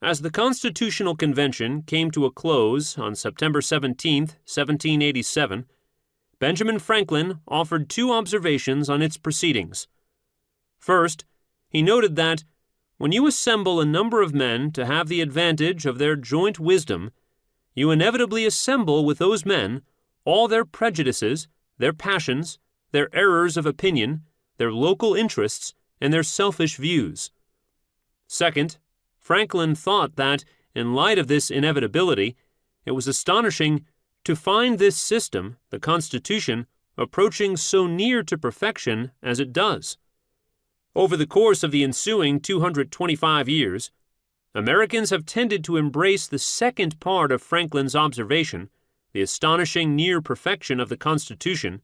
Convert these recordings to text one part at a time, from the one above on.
As the Constitutional Convention came to a close on September 17, 1787, Benjamin Franklin offered two observations on its proceedings. First, he noted that, when you assemble a number of men to have the advantage of their joint wisdom, you inevitably assemble with those men all their prejudices, their passions, their errors of opinion, their local interests, and their selfish views. Second, Franklin thought that, in light of this inevitability, it was astonishing to find this system, the Constitution, approaching so near to perfection as it does. Over the course of the ensuing 225 years, Americans have tended to embrace the second part of Franklin's observation, the astonishing near perfection of the Constitution,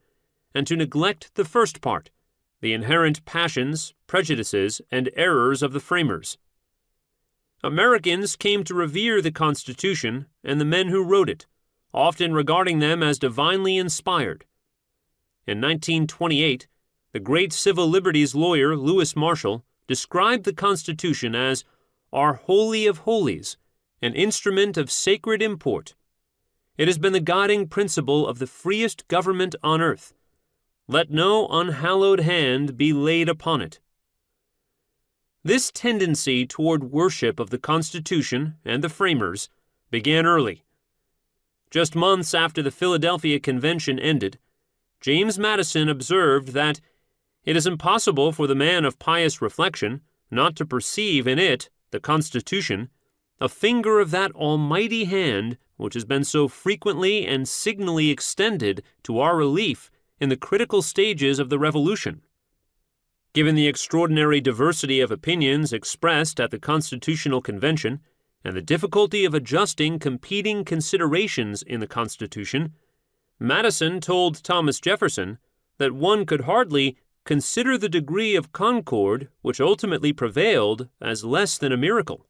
and to neglect the first part, the inherent passions, prejudices, and errors of the framers. Americans came to revere the Constitution and the men who wrote it, often regarding them as divinely inspired. In 1928, the great civil liberties lawyer Lewis Marshall described the Constitution as our holy of holies, an instrument of sacred import. It has been the guiding principle of the freest government on earth. Let no unhallowed hand be laid upon it. This tendency toward worship of the Constitution and the framers began early. Just months after the Philadelphia Convention ended, James Madison observed that it is impossible for the man of pious reflection not to perceive in it, the Constitution, a finger of that almighty hand which has been so frequently and signally extended to our relief in the critical stages of the Revolution. Given the extraordinary diversity of opinions expressed at the Constitutional Convention and the difficulty of adjusting competing considerations in the Constitution, Madison told Thomas Jefferson that one could hardly consider the degree of concord which ultimately prevailed as less than a miracle.